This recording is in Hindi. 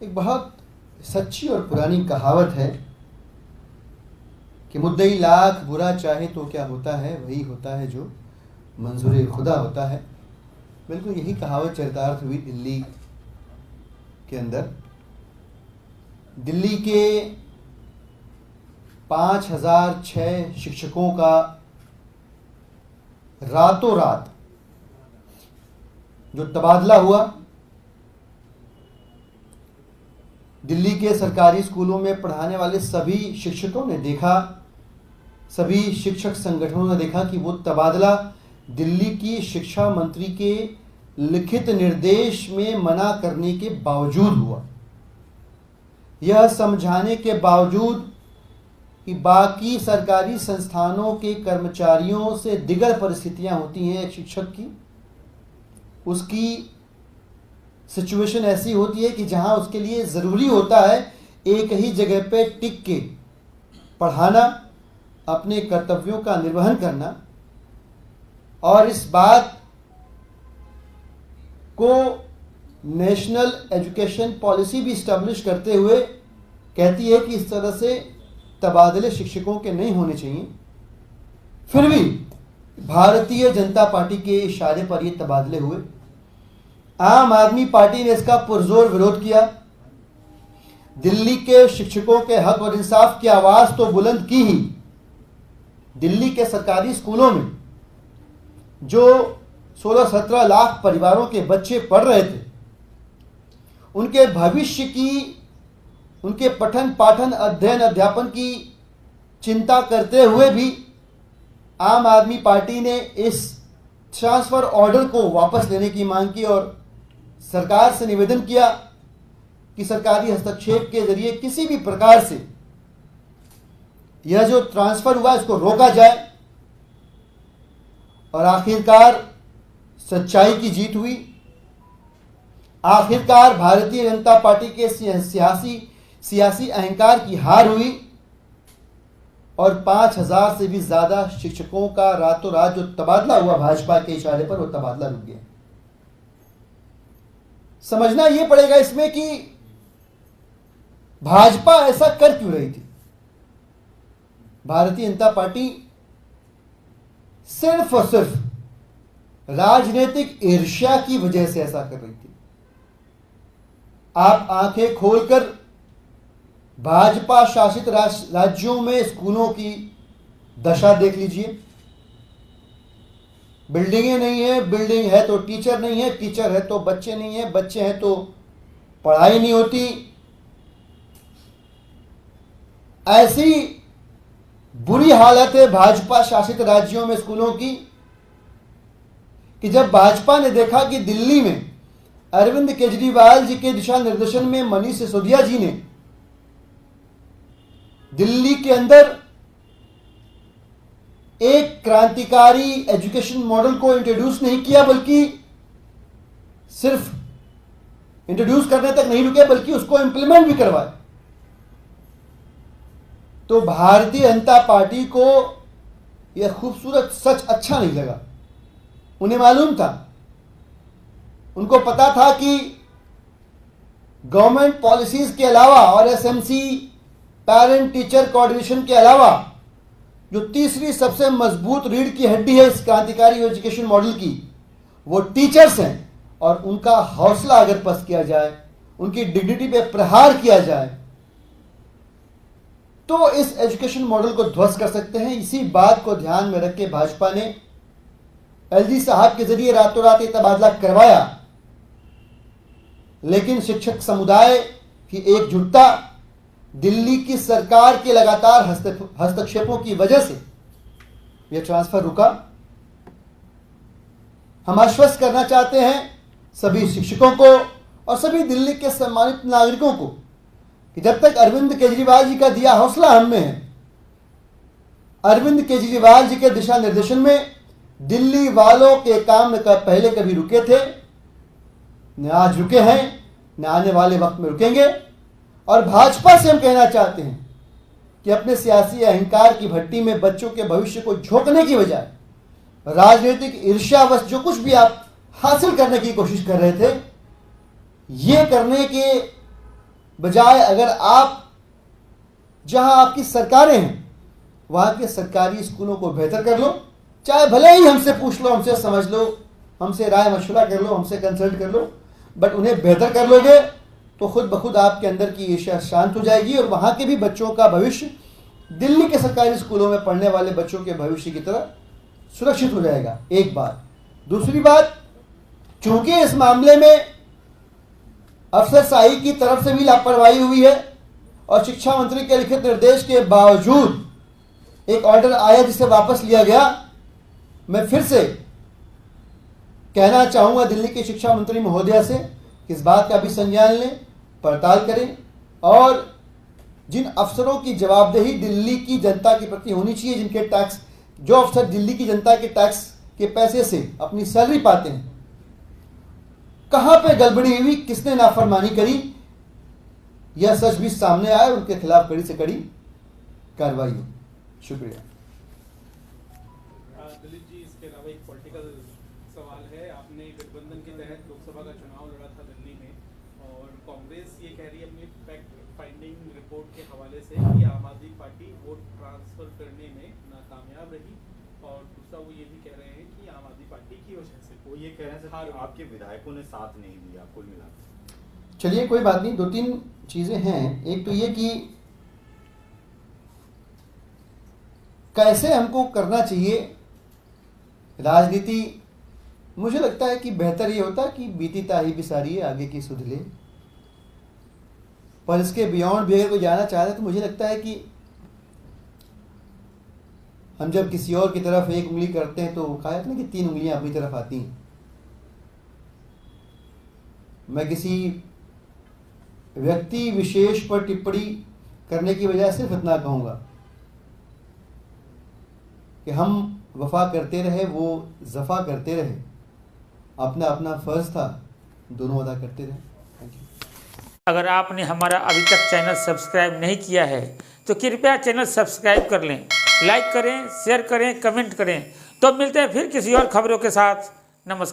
एक बहुत सच्ची और पुरानी कहावत है कि मुद्दई लाख बुरा चाहे तो क्या होता है, वही होता है जो मंजूर खुदा होता है। बिल्कुल यही कहावत चरितार्थ हुई दिल्ली के अंदर। दिल्ली के 5006 शिक्षकों का रातों रात जो तबादला हुआ, दिल्ली के सरकारी स्कूलों में पढ़ाने वाले सभी शिक्षकों ने देखा, सभी शिक्षक संगठनों ने देखा कि वो तबादला दिल्ली की शिक्षा मंत्री के लिखित निर्देश में मना करने के बावजूद हुआ। यह समझाने के बावजूद कि बाकी सरकारी संस्थानों के कर्मचारियों से दिगर परिस्थितियां होती हैं एक शिक्षक की, उसकी सिचुएशन ऐसी होती है कि जहां उसके लिए ज़रूरी होता है एक ही जगह पे टिक के पढ़ाना, अपने कर्तव्यों का निर्वहन करना। और इस बात को नेशनल एजुकेशन पॉलिसी भी इस्टेब्लिश करते हुए कहती है कि इस तरह से तबादले शिक्षकों के नहीं होने चाहिए। फिर भी भारतीय जनता पार्टी के इशारे पर ये तबादले हुए। आम आदमी पार्टी ने इसका पुरजोर विरोध किया। दिल्ली के शिक्षकों के हक और इंसाफ की आवाज़ तो बुलंद की ही। दिल्ली के सरकारी स्कूलों में जो 16-17 लाख परिवारों के बच्चे पढ़ रहे थे, उनके भविष्य की, उनके पठन पाठन अध्ययन अध्यापन की चिंता करते हुए भी आम आदमी पार्टी ने इस ट्रांसफर ऑर्डर को वापस लेने की मांग की और सरकार से निवेदन किया कि सरकारी हस्तक्षेप के जरिए किसी भी प्रकार से यह जो ट्रांसफर हुआ इसको रोका जाए। और आखिरकार सच्चाई की जीत हुई। आखिरकार भारतीय जनता पार्टी के सियासी अहंकार की हार हुई और 5000 से भी ज्यादा शिक्षकों का रातों रात जो तबादला हुआ भाजपा के इशारे पर, वो तबादला रुक गया। समझना यह पड़ेगा इसमें कि भाजपा ऐसा कर क्यों रही थी। भारतीय जनता पार्टी सिर्फ और सिर्फ राजनीतिक ईर्ष्या की वजह से ऐसा कर रही थी। आप आंखें खोलकर भाजपा शासित राज्यों में स्कूलों की दशा देख लीजिए। बिल्डिंगें नहीं है, बिल्डिंग है तो टीचर नहीं है, टीचर है तो बच्चे नहीं है, बच्चे हैं तो पढ़ाई नहीं होती। ऐसी बुरी हालत है भाजपा शासित राज्यों में स्कूलों की कि जब भाजपा ने देखा कि दिल्ली में अरविंद केजरीवाल जी के दिशा निर्देशन में मनीष सिसोदिया जी ने दिल्ली के अंदर एक क्रांतिकारी एजुकेशन मॉडल को इंट्रोड्यूस नहीं किया, बल्कि सिर्फ इंट्रोड्यूस करने तक नहीं रुके बल्कि उसको इंप्लीमेंट भी करवाए, तो भारतीय जनता पार्टी को यह खूबसूरत सच अच्छा नहीं लगा। उन्हें मालूम था, उनको पता था कि गवर्नमेंट पॉलिसीज के अलावा और एसएमसी पेरेंट टीचर कोऑर्डिनेशन के अलावा जो तीसरी सबसे मजबूत रीढ़ की हड्डी है इस क्रांतिकारी एजुकेशन मॉडल की, वो टीचर्स हैं। और उनका हौसला अगर पस्त किया जाए, उनकी डिग्निटी पे प्रहार किया जाए, तो इस एजुकेशन मॉडल को ध्वस्त कर सकते हैं। इसी बात को ध्यान में रख के भाजपा ने एलजी साहब के जरिए रातों रात ये तबादला करवाया। लेकिन शिक्षक समुदाय की एकजुटता, दिल्ली की सरकार के लगातार हस्तक्षेपों की वजह से यह ट्रांसफर रुका। हम आश्वस्त करना चाहते हैं सभी शिक्षकों को और सभी दिल्ली के सम्मानित नागरिकों को कि जब तक अरविंद केजरीवाल जी का दिया हौसला हम में है, अरविंद केजरीवाल जी के दिशा निर्देशन में दिल्ली वालों के काम पहले कभी रुके थे, न आज रुके हैं, न आने वाले वक्त में रुकेंगे। और भाजपा से हम कहना चाहते हैं कि अपने सियासी अहंकार की भट्टी में बच्चों के भविष्य को झोंकने की बजाय राजनीतिक ईर्ष्यावश जो कुछ भी आप हासिल करने की कोशिश कर रहे थे, ये करने के बजाय अगर आप जहां आपकी सरकारें हैं वहां के सरकारी स्कूलों को बेहतर कर लो, चाहे भले ही हमसे पूछ लो, हमसे समझ लो, हमसे राय मशवरा कर लो, हमसे कंसल्ट कर लो, बट उन्हें बेहतर कर लोगे तो खुद ब खुद आपके अंदर की ईर्ष्या शांत हो जाएगी और वहां के भी बच्चों का भविष्य दिल्ली के सरकारी स्कूलों में पढ़ने वाले बच्चों के भविष्य की तरह सुरक्षित हो जाएगा। एक बात। दूसरी बात, चूंकि इस मामले में अफसरशाही की तरफ से भी लापरवाही हुई है और शिक्षा मंत्री के लिखित निर्देश के बावजूद एक ऑर्डर आया जिसे वापस लिया गया, मैं फिर से कहना चाहूंगा दिल्ली के शिक्षा मंत्री महोदया से कि इस बात का भी संज्ञान लें, पड़ताल करें और जिन अफसरों की जवाबदेही दिल्ली की जनता के प्रति होनी चाहिए, जिनके टैक्स, जो अफसर दिल्ली की जनता के टैक्स के पैसे से अपनी सैलरी पाते हैं, कहां पे गड़बड़ी हुई, किसने नाफरमानी करी, यह सच भी सामने आए, उनके खिलाफ कड़ी से कड़ी कार्रवाई हो। शुक्रिया। दिलीप जी, इसके अलावा एक पॉलिटिकल सवाल है। आपने गठबंधन के तहत लोकसभा का चुनाव लड़ा था दिल्ली में और कांग्रेस ये कह रही है अपनी फैक्ट फाइंडिंग रिपोर्ट के हवाले से कि आम आदमी पार्टी वोट ट्रांसफर करने में नाकामयाब रही और दूसरा वो ये भी कह रहे हैं कि आम आदमी पार्टी की वजह से वो ये कह रहे हैं कि आपके विधायकों ने साथ नहीं दिया कुल मिलाकर। चलिए कोई बात नहीं, 2-3 चीजें हैं। एक तो ये कि कैसे हमको करना चाहिए राजनीति, मुझे लगता है कि बेहतर ये होता है कि बीती ताही बिसारी है, आगे की सुध ले। पर इसके बियॉन्ड भी अगर कोई जाना चाहता है तो मुझे लगता है कि हम जब किसी और की तरफ एक उंगली करते हैं तो कहा जाता है ना कि 3 उंगलियां अपनी तरफ आती हैं। मैं किसी व्यक्ति विशेष पर टिप्पणी करने की बजाय सिर्फ इतना कहूंगा कि हम वफा करते रहे, वो जफा करते रहे, अपना अपना फर्ज था, दोनों अदा करते रहे। Thank you. अगर आपने हमारा अभी तक चैनल सब्सक्राइब नहीं किया है तो कृपया चैनल सब्सक्राइब कर लें, लाइक करें, शेयर करें, कमेंट करें। तो मिलते हैं फिर किसी और खबरों के साथ। नमस्कार।